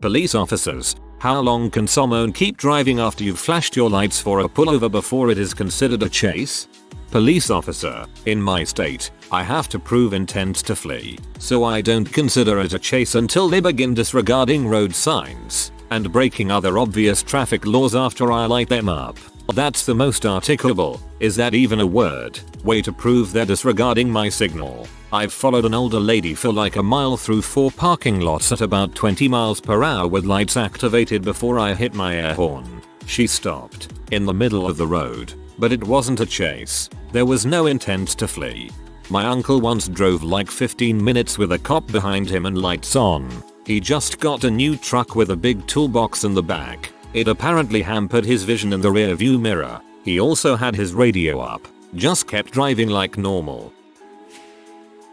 Police officers, how long can someone keep driving after you've flashed your lights for a pullover before it is considered a chase? Police officer, in my state, I have to prove intent to flee, so I don't consider it a chase until they begin disregarding road signs and breaking other obvious traffic laws after I light them up. That's the most articulable, is that even a word, way to prove they're disregarding my signal. I've followed an older lady for like a mile through 4 parking lots at about 20 miles per hour with lights activated before I hit my air horn. She stopped, in the middle of the road, but it wasn't a chase. There was no intent to flee. My uncle once drove like 15 minutes with a cop behind him and lights on. He just got a new truck with a big toolbox in the back. It apparently hampered his vision in the rear view mirror. He also had his radio up. Just kept driving like normal.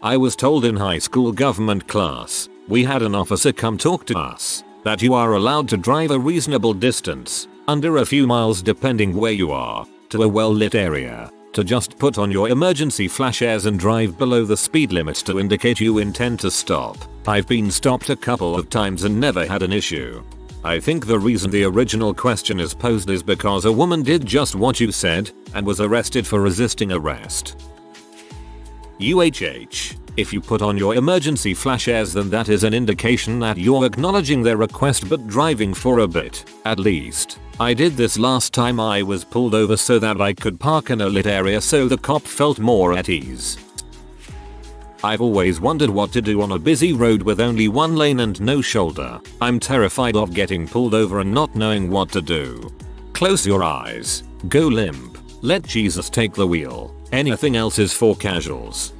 I was told in high school government class, we had an officer come talk to us, that you are allowed to drive a reasonable distance, under a few miles depending where you are, to a well-lit area, to just put on your emergency flashes and drive below the speed limit to indicate you intend to stop. I've been stopped a couple of times and never had an issue. I think the reason the original question is posed is because a woman did just what you said and was arrested for resisting arrest. UHH. If you put on your emergency flashes, then that is an indication that you're acknowledging their request but driving for a bit, at least. I did this last time I was pulled over so that I could park in a lit area so the cop felt more at ease. I've always wondered what to do on a busy road with only one lane and no shoulder. I'm terrified of getting pulled over and not knowing what to do. Close your eyes. Go limp. Let Jesus take the wheel. Anything else is for casuals.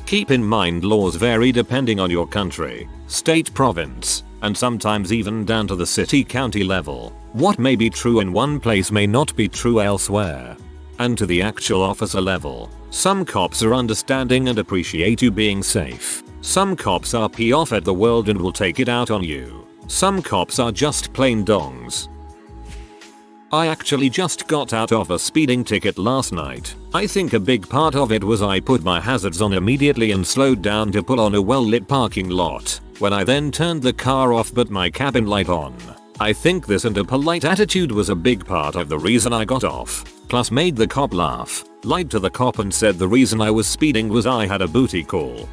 Keep in mind laws vary depending on your country, state, province, and sometimes even down to the city-county level. What may be true in one place may not be true elsewhere. And to the actual officer level, some cops are understanding and appreciate you being safe. Some cops are pissed off at the world and will take it out on you. Some cops are just plain dongs. I actually just got out of a speeding ticket last night. I think a big part of it was I put my hazards on immediately and slowed down to pull on a well-lit parking lot, when I then turned the car off but my cabin light on. I think this and a polite attitude was a big part of the reason I got off, plus made the cop laugh, lied to the cop and said the reason I was speeding was I had a booty call.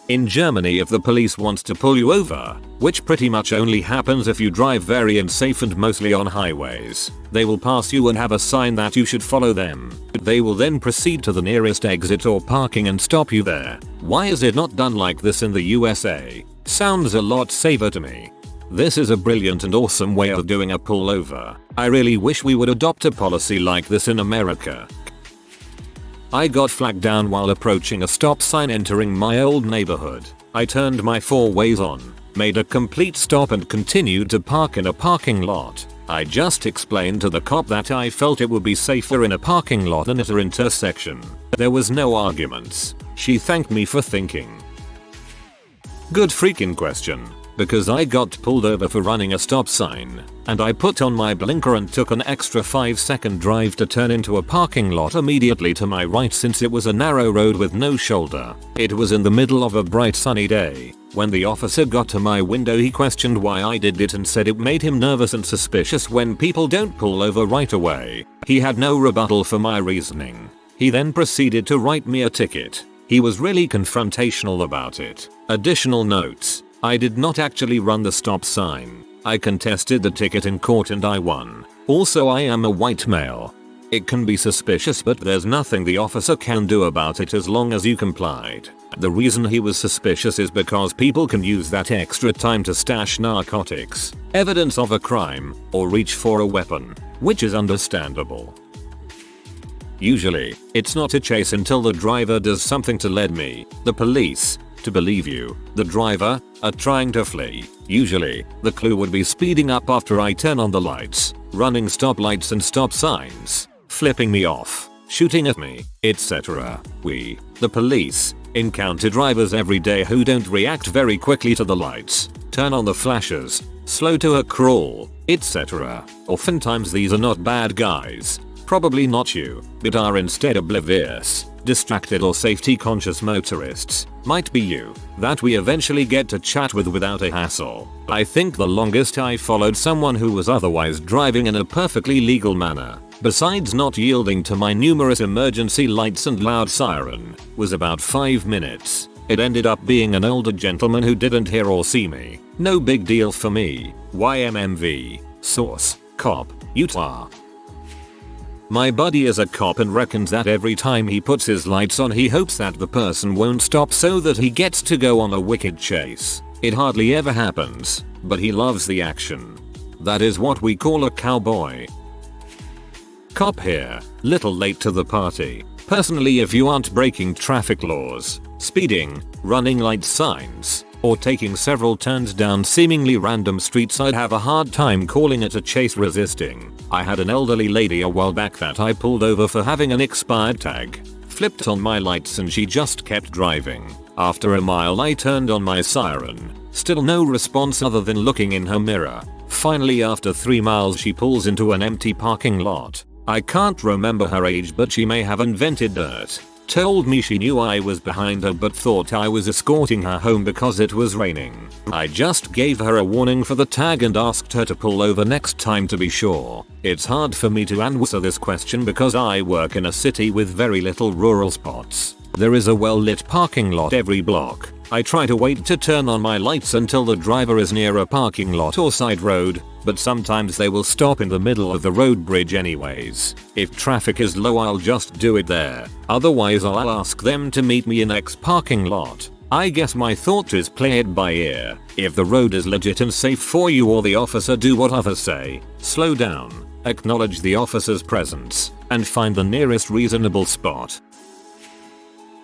In Germany, if the police wants to pull you over, which pretty much only happens if you drive very unsafe and mostly on highways, they will pass you and have a sign that you should follow them. They will then proceed to the nearest exit or parking and stop you there. Why is it not done like this in the USA? Sounds a lot safer to me. This is a brilliant and awesome way of doing a pullover. I really wish we would adopt a policy like this in America. I got flagged down while approaching a stop sign entering my old neighborhood. I turned my 4 ways on, made a complete stop and continued to park in a parking lot. I just explained to the cop that I felt it would be safer in a parking lot than at an intersection. There was no arguments. She thanked me for thinking. Good freaking question. Because I got pulled over for running a stop sign, and I put on my blinker and took an extra 5-second drive to turn into a parking lot immediately to my right since it was a narrow road with no shoulder. It was in the middle of a bright sunny day. When the officer got to my window, he questioned why I did it and said it made him nervous and suspicious when people don't pull over right away. He had no rebuttal for my reasoning. He then proceeded to write me a ticket. He was really confrontational about it. Additional notes. I did not actually run the stop sign. I contested the ticket in court and I won. Also, I am a white male. It can be suspicious, but there's nothing the officer can do about it as long as you complied. The reason he was suspicious is because people can use that extra time to stash narcotics, evidence of a crime, or reach for a weapon, which is understandable. Usually, it's not a chase until the driver does something to lead me, the police, to believe you, the driver, are trying to flee. Usually, the clue would be speeding up after I turn on the lights, running stoplights and stop signs, flipping me off, shooting at me, etc. We, the police, encounter drivers every day who don't react very quickly to the lights, turn on the flashers, slow to a crawl, etc. Oftentimes these are not bad guys, probably not you, but are instead oblivious. distracted or safety conscious motorists, might be you, that we eventually get to chat with without a hassle. I think the longest I followed someone who was otherwise driving in a perfectly legal manner, besides not yielding to my numerous emergency lights and loud siren, was about 5 minutes. It ended up being an older gentleman who didn't hear or see me. No big deal for me. YMMV. Source. Cop. Utah. My buddy is a cop and reckons that every time he puts his lights on he hopes that the person won't stop so that he gets to go on a wicked chase. It hardly ever happens, but he loves the action. That is what we call a cowboy. Cop here, little late to the party. Personally, if you aren't breaking traffic laws, speeding, running light signs, or taking several turns down seemingly random streets, I'd have a hard time calling it a chase resisting. I had an elderly lady a while back that I pulled over for having an expired tag, flipped on my lights and she just kept driving. After a mile I turned on my siren, still no response other than looking in her mirror. Finally after 3 miles she pulls into an empty parking lot. I can't remember her age but she may have invented dirt. Told me she knew I was behind her but thought I was escorting her home because it was raining. I just gave her a warning for the tag and asked her to pull over next time to be sure. It's hard for me to answer this question because I work in a city with very little rural spots. There is a well-lit parking lot every block. I try to wait to turn on my lights until the driver is near a parking lot or side road, but sometimes they will stop in the middle of the road bridge anyways. If traffic is low I'll just do it there, otherwise I'll ask them to meet me in X parking lot. I guess my thought is play it by ear. If the road is legit and safe for you or the officer, do what others say. Slow down, acknowledge the officer's presence, and find the nearest reasonable spot.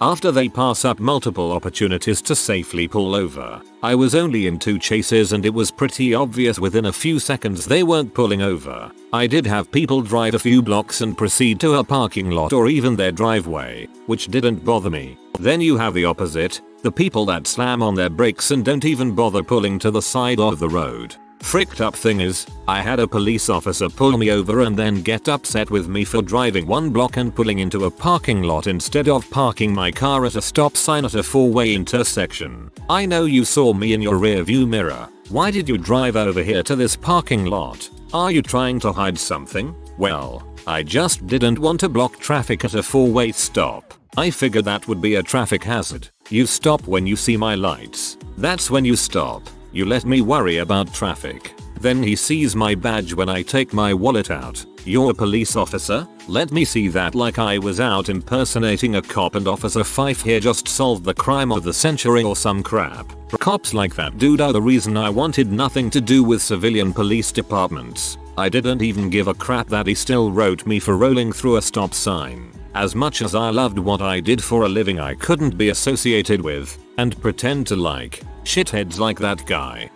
After they pass up multiple opportunities to safely pull over, I was only in 2 chases and it was pretty obvious within a few seconds they weren't pulling over. I did have people drive a few blocks and proceed to a parking lot or even their driveway, which didn't bother me. Then you have the opposite, the people that slam on their brakes and don't even bother pulling to the side of the road. Fricked up thing is, I had a police officer pull me over and then get upset with me for driving 1 block and pulling into a parking lot instead of parking my car at a stop sign at a 4-way intersection. I know you saw me in your rearview mirror. Why did you drive over here to this parking lot? Are you trying to hide something? Well, I just didn't want to block traffic at a 4-way stop. I figured that would be a traffic hazard. You stop when you see my lights. That's when you stop. You let me worry about traffic. Then he sees my badge when I take my wallet out. You're a police officer? Let me see that, like I was out impersonating a cop and Officer Fife here just solved the crime of the century or some crap. Cops like that dude are the reason I wanted nothing to do with civilian police departments. I didn't even give a crap that he still wrote me for rolling through a stop sign. As much as I loved what I did for a living, I couldn't be associated with and pretend to like shitheads like that guy.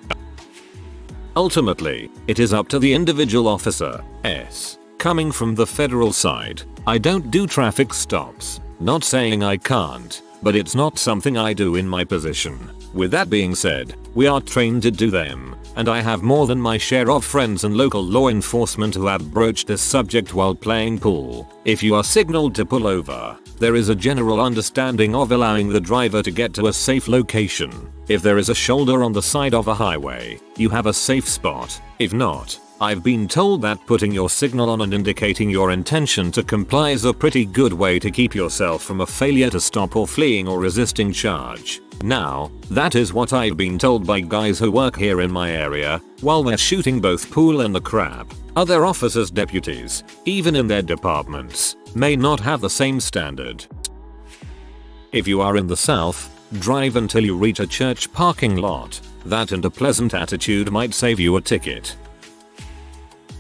Ultimately, it is up to the individual officer. Coming from the federal side, I don't do traffic stops. Not saying I can't, but it's not something I do in my position. With that being said, we are trained to do them, and I have more than my share of friends and local law enforcement who have broached this subject while playing pool. If you are signaled to pull over, there is a general understanding of allowing the driver to get to a safe location. If there is a shoulder on the side of a highway, you have a safe spot. If not, I've been told that putting your signal on and indicating your intention to comply is a pretty good way to keep yourself from a failure to stop or fleeing or resisting charge. Now, that is what I've been told by guys who work here in my area, while they're shooting both pool and the crap. Other officers, deputies, even in their departments, may not have the same standard. If you are in the South, drive until you reach a church parking lot. That and a pleasant attitude might save you a ticket.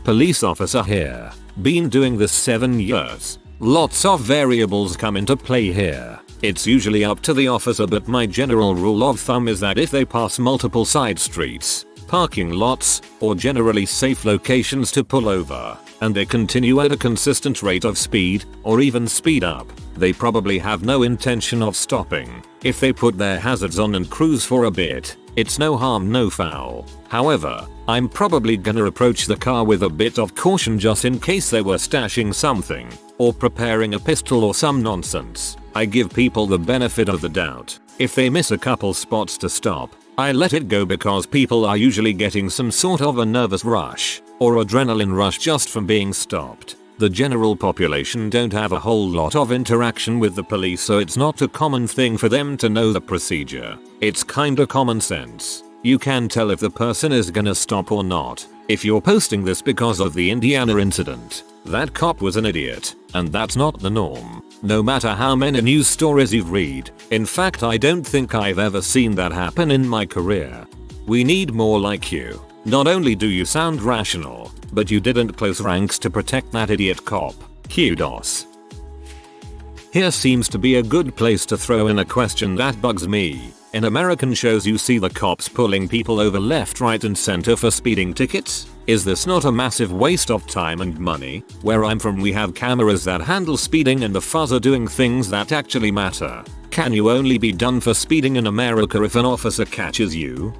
Police officer here. Been doing this 7 years. Lots of variables come into play here. It's usually up to the officer, but my general rule of thumb is that if they pass multiple side streets, parking lots, or generally safe locations to pull over, and they continue at a consistent rate of speed, or even speed up, they probably have no intention of stopping. If they put their hazards on and cruise for a bit, it's no harm no foul. However, I'm probably gonna approach the car with a bit of caution just in case they were stashing something, or preparing a pistol or some nonsense. I give people the benefit of the doubt. If they miss a couple spots to stop, I let it go because people are usually getting some sort of a nervous rush, or adrenaline rush just from being stopped. The general population don't have a whole lot of interaction with the police, so it's not a common thing for them to know the procedure. It's kinda common sense. You can tell if the person is gonna stop or not. If you're posting this because of the Indiana incident, that cop was an idiot, and that's not the norm. No matter how many news stories you've read. In fact, I don't think I've ever seen that happen in my career. We need more like you. Not only do you sound rational, but you didn't close ranks to protect that idiot cop. Kudos. Here seems to be a good place to throw in a question that bugs me. In American shows you see the cops pulling people over left, right and center for speeding tickets. Is this not a massive waste of time and money? Where I'm from we have cameras that handle speeding and the fuzz are doing things that actually matter. Can you only be done for speeding in America if an officer catches you?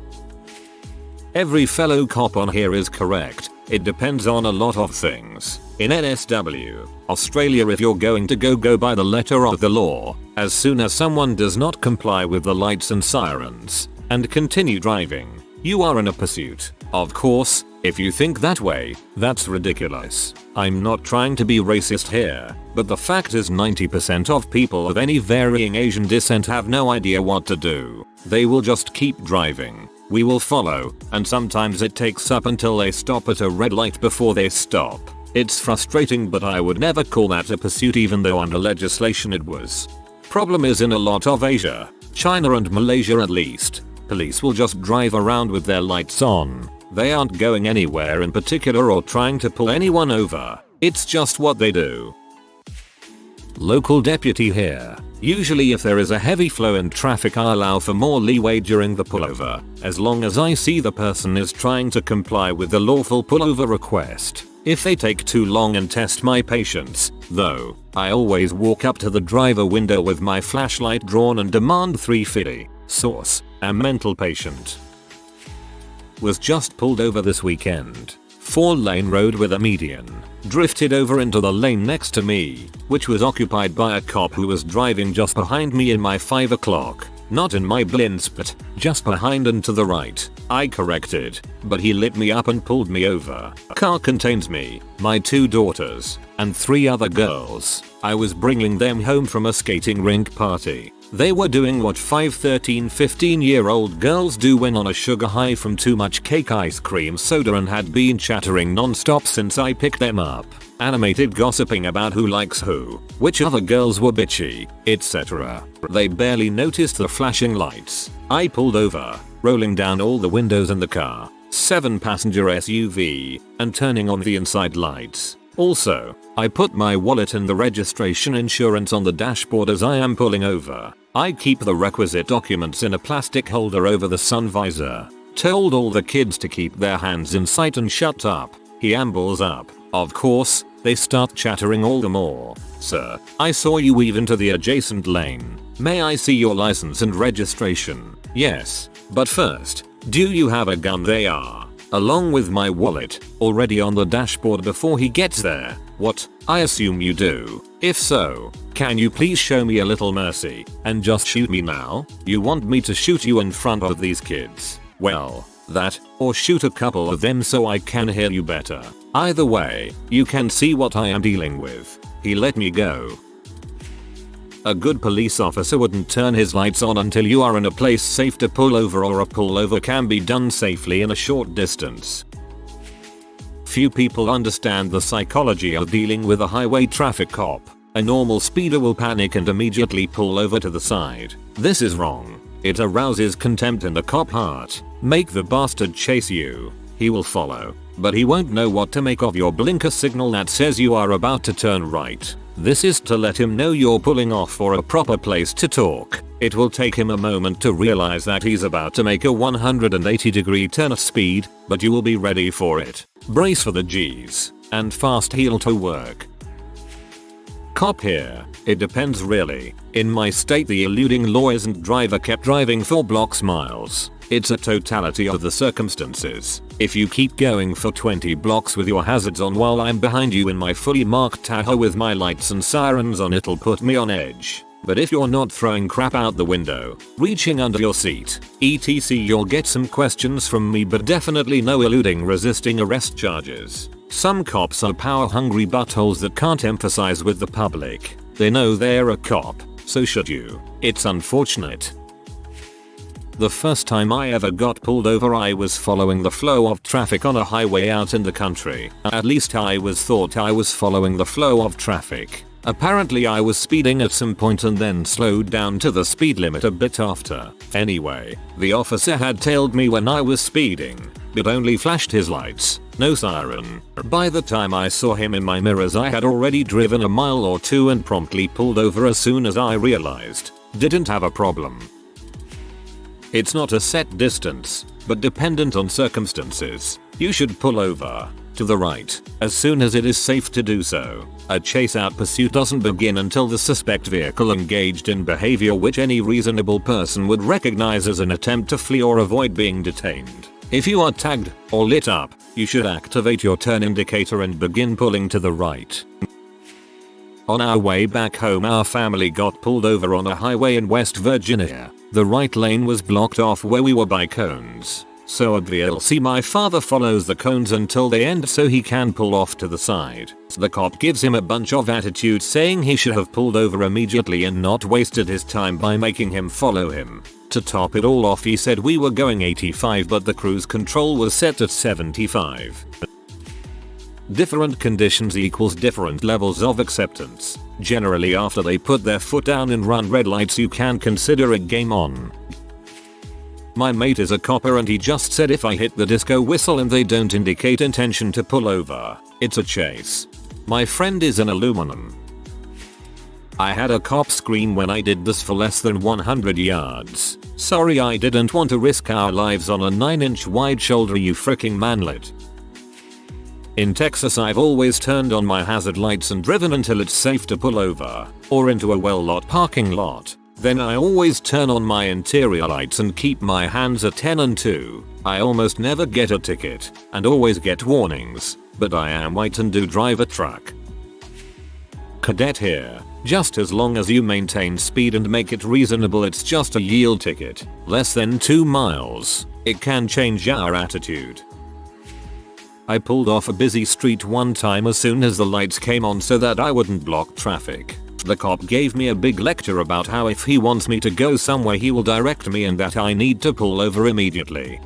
Every fellow cop on here is correct. It depends on a lot of things. In NSW, Australia, if you're going to go by the letter of the law, as soon as someone does not comply with the lights and sirens, and continue driving, you are in a pursuit. Of course, if you think that way, that's ridiculous. I'm not trying to be racist here, but the fact is 90% of people of any varying Asian descent have no idea what to do. They will just keep driving. We will follow, and sometimes it takes up until they stop at a red light before they stop. It's frustrating, but I would never call that a pursuit even though under legislation it was. Problem is in a lot of Asia, China and Malaysia at least, police will just drive around with their lights on. They aren't going anywhere in particular or trying to pull anyone over. It's just what they do. Local deputy here. Usually if there is a heavy flow in traffic I allow for more leeway during the pullover, as long as I see the person is trying to comply with the lawful pullover request. If they take too long and test my patience, though, I always walk up to the driver window with my flashlight drawn and demand $3.50. Source: a mental patient. Was just pulled over this weekend. 4-lane road with a median. Drifted over into the lane next to me, which was occupied by a cop who was driving just behind me in my 5 o'clock. Not in my blinds but just behind and to the right. I corrected, but he lit me up and pulled me over. Car contains me, my 2 daughters, and 3 other girls. I was bringing them home from a skating rink party. They were doing what 5, 13, 15-year-old girls do when on a sugar high from too much cake, ice cream, soda, and had been chattering non-stop since I picked them up. Animated gossiping about who likes who, which other girls were bitchy, etc. They barely noticed the flashing lights. I pulled over, rolling down all the windows in the car, 7-passenger SUV, and turning on the inside lights. Also, I put my wallet and the registration insurance on the dashboard as I am pulling over. I keep the requisite documents in a plastic holder over the sun visor. Told all the kids to keep their hands in sight and shut up. He ambles up. Of course, they start chattering all the more. Sir, I saw you weave into the adjacent lane. May I see your license and registration? Yes, but first, do you have a gun? They are. Along with my wallet, already on the dashboard before he gets there. What? I assume you do. If so, can you please show me a little mercy and just shoot me now? You want me to shoot you in front of these kids? Well, that, or shoot a couple of them so I can hear you better. Either way, you can see what I am dealing with. He let me go. A good police officer wouldn't turn his lights on until you are in a place safe to pull over, or a pullover can be done safely in a short distance. Few people understand the psychology of dealing with a highway traffic cop. A normal speeder will panic and immediately pull over to the side. This is wrong. It arouses contempt in the cop heart. Make the bastard chase you. He will follow, but he won't know what to make of your blinker signal that says you are about to turn right. This is to let him know you're pulling off for a proper place to talk. It will take him a moment to realize that he's about to make a 180-degree turn at speed, but you will be ready for it. Brace for the G's and fast heel to work. Cop here. It depends really. In my state the eluding law isn't driver kept driving 4 blocks miles. It's a totality of the circumstances. If you keep going for 20 blocks with your hazards on while I'm behind you in my fully marked Tahoe with my lights and sirens on, it'll put me on edge. But if you're not throwing crap out the window, reaching under your seat, etc., you'll get some questions from me, but definitely no eluding resisting arrest charges. Some cops are power hungry buttholes that can't emphasize with the public. They know they're a cop, so should you. It's unfortunate. The first time I ever got pulled over I was following the flow of traffic on a highway out in the country. At least I thought I was following the flow of traffic. Apparently I was speeding at some point and then slowed down to the speed limit a bit after. Anyway, the officer had tailed me when I was speeding, but only flashed his lights, no siren. By the time I saw him in my mirrors I had already driven a mile or 2 and promptly pulled over as soon as I realized. Didn't have a problem. It's not a set distance, but dependent on circumstances. You should pull over to the right as soon as it is safe to do so. A chase-out pursuit doesn't begin until the suspect vehicle engaged in behavior which any reasonable person would recognize as an attempt to flee or avoid being detained. If you are tagged or lit up, you should activate your turn indicator and begin pulling to the right. On our way back home our family got pulled over on a highway in West Virginia. The right lane was blocked off where we were by cones. So obviously my father follows the cones until they end so he can pull off to the side. The cop gives him a bunch of attitude saying he should have pulled over immediately and not wasted his time by making him follow him. To top it all off he said we were going 85 but the cruise control was set at 75. Different conditions equals different levels of acceptance. Generally after they put their foot down and run red lights you can consider it game on. My mate is a copper and he just said if I hit the disco whistle and they don't indicate intention to pull over, it's a chase. My friend is an aluminum. I had a cop scream when I did this for less than 100 yards. Sorry I didn't want to risk our lives on a 9-inch wide shoulder you fricking manlet. In Texas I've always turned on my hazard lights and driven until it's safe to pull over, or into a well-lit parking lot. Then I always turn on my interior lights and keep my hands at 10 and 2. I almost never get a ticket, and always get warnings, but I am white and do drive a truck. Cadet here. Just as long as you maintain speed and make it reasonable it's just a yield ticket. Less than 2 miles. It can change our attitude. I pulled off a busy street one time as soon as the lights came on so that I wouldn't block traffic. The cop gave me a big lecture about how if he wants me to go somewhere he will direct me and that I need to pull over immediately.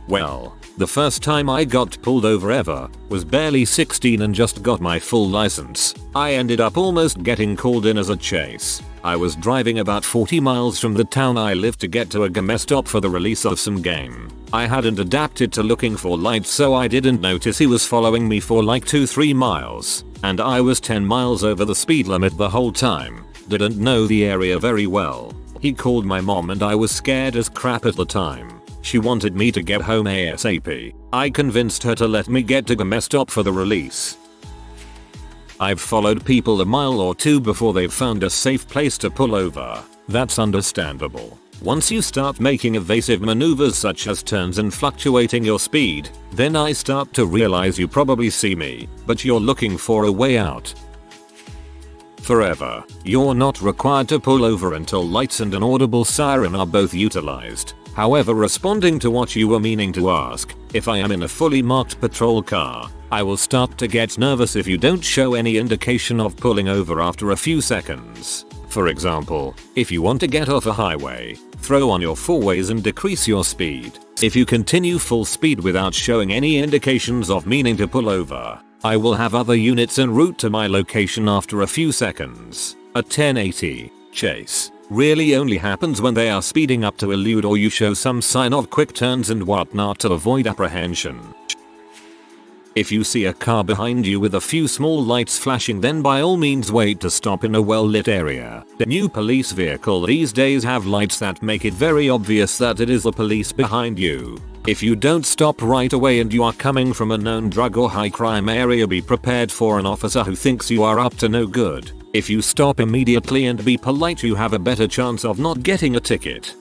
Well, the first time I got pulled over ever was barely 16 and just got my full license. I ended up almost getting called in as a chase. I was driving about 40 miles from the town I lived to get to a game stop for the release of some game. I hadn't adapted to looking for lights so I didn't notice he was following me for like 2-3 miles. And I was 10 miles over the speed limit the whole time. Didn't know the area very well. He called my mom and I was scared as crap at the time. She wanted me to get home ASAP. I convinced her to let me get to the stop for the release. I've followed people a mile or 2 before they've found a safe place to pull over. That's understandable. Once you start making evasive maneuvers such as turns and fluctuating your speed, then I start to realize you probably see me, but you're looking for a way out. Forever, you're not required to pull over until lights and an audible siren are both utilized. However, responding to what you were meaning to ask, if I am in a fully marked patrol car, I will start to get nervous if you don't show any indication of pulling over after a few seconds. For example, if you want to get off a highway, throw on your 4-ways and decrease your speed. If you continue full speed without showing any indications of meaning to pull over, I will have other units en route to my location after a few seconds. A 1080 chase really only happens when they are speeding up to elude or you show some sign of quick turns and whatnot to avoid apprehension. If you see a car behind you with a few small lights flashing, then by all means wait to stop in a well-lit area. The new police vehicle these days have lights that make it very obvious that it is the police behind you. If you don't stop right away and you are coming from a known drug or high crime area, be prepared for an officer who thinks you are up to no good. If you stop immediately and be polite, you have a better chance of not getting a ticket.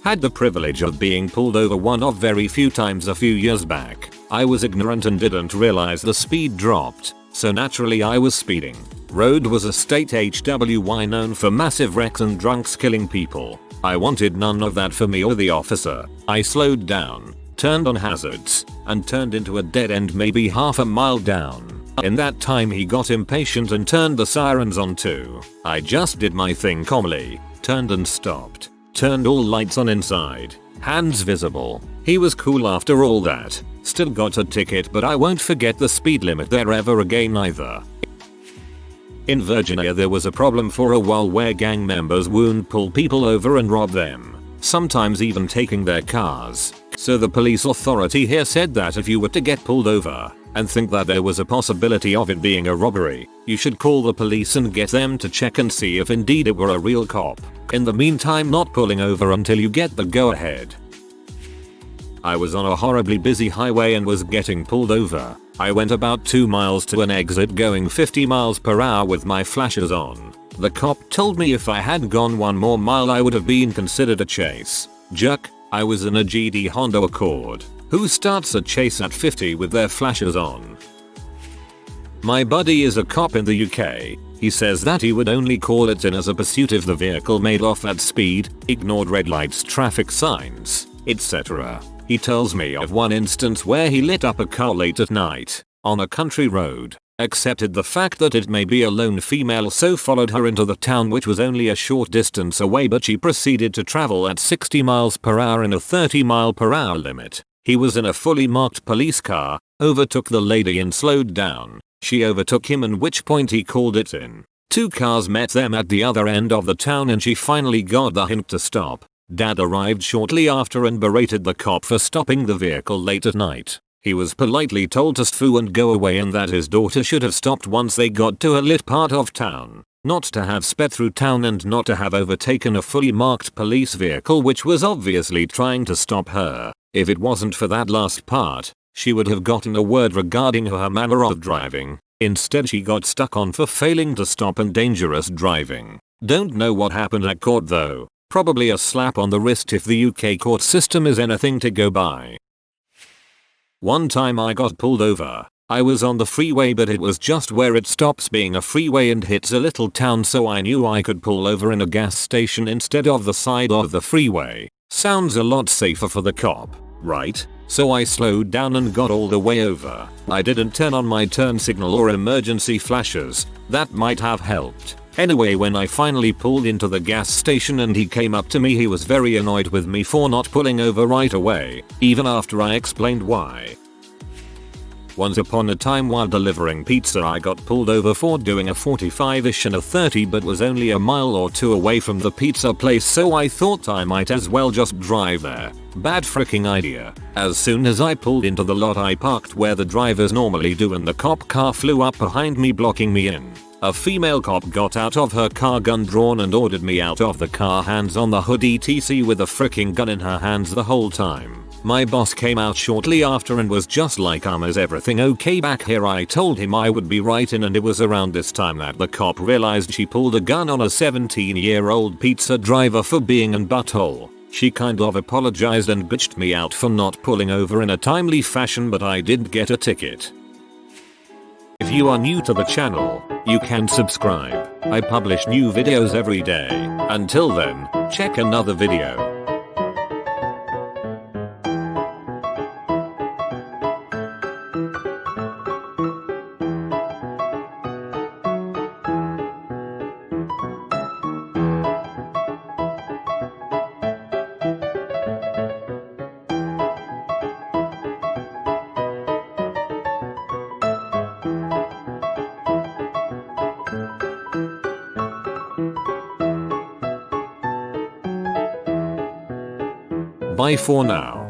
Had the privilege of being pulled over one of very few times a few years back. I was ignorant and didn't realize the speed dropped, so naturally I was speeding. Road was a state HWY known for massive wrecks and drunks killing people. I wanted none of that for me or the officer. I slowed down, turned on hazards, and turned into a dead end maybe half a mile down. In that time he got impatient and turned the sirens on too. I just did my thing calmly, turned and stopped, turned all lights on inside, hands visible. He was cool after all that. Still got a ticket, but I won't forget the speed limit there ever again either. In Virginia there was a problem for a while where gang members would pull people over and rob them, sometimes even taking their cars. So the police authority here said that if you were to get pulled over and think that there was a possibility of it being a robbery, you should call the police and get them to check and see if indeed it were a real cop. In the meantime, not pulling over until you get the go ahead. I was on a horribly busy highway and was getting pulled over. I went about 2 miles to an exit going 50 miles per hour with my flashers on. The cop told me if I had gone 1 more mile I would have been considered a chase. Jerk, I was in a GD Honda Accord. Who starts a chase at 50 with their flashers on? My buddy is a cop in the UK. He says that he would only call it in as a pursuit if the vehicle made off at speed, ignored red lights, traffic signs, etc. He tells me of one instance where he lit up a car late at night on a country road, accepted the fact that it may be a lone female, so followed her into the town, which was only a short distance away, but she proceeded to travel at 60 miles per hour in a 30 mile per hour limit. He was in a fully marked police car, overtook the lady and slowed down. She overtook him, at which point he called it in. 2 cars met them at the other end of the town and she finally got the hint to stop. Dad arrived shortly after and berated the cop for stopping the vehicle late at night. He was politely told to "foo" and go away, and that his daughter should have stopped once they got to a lit part of town, not to have sped through town and not to have overtaken a fully marked police vehicle which was obviously trying to stop her. If it wasn't for that last part, she would have gotten a word regarding her manner of driving. Instead she got stuck on for failing to stop and dangerous driving. Don't know what happened at court though. Probably a slap on the wrist if the UK court system is anything to go by. One time I got pulled over. I was on the freeway, but it was just where it stops being a freeway and hits a little town, so I knew I could pull over in a gas station instead of the side of the freeway. Sounds a lot safer for the cop, right? So I slowed down and got all the way over. I didn't turn on my turn signal or emergency flashers. That might have helped. Anyway, when I finally pulled into the gas station and he came up to me, he was very annoyed with me for not pulling over right away, even after I explained why. Once upon a time while delivering pizza, I got pulled over for doing a 45ish and a 30, but was only a mile or 2 away from the pizza place, so I thought I might as well just drive there. Bad freaking idea. As soon as I pulled into the lot, I parked where the drivers normally do and the cop car flew up behind me, blocking me in. A female cop got out of her car, gun drawn, and ordered me out of the car, hands on the hood etc, with a freaking gun in her hands the whole time. My boss came out shortly after and was just like, is everything okay back here? I told him I would be right in, and it was around this time that the cop realized she pulled a gun on a 17-year-old pizza driver for being an butthole. She kind of apologized and bitched me out for not pulling over in a timely fashion, but I did get a ticket. If you are new to the channel, you can subscribe. I publish new videos every day. Until then, check another video. Bye for now.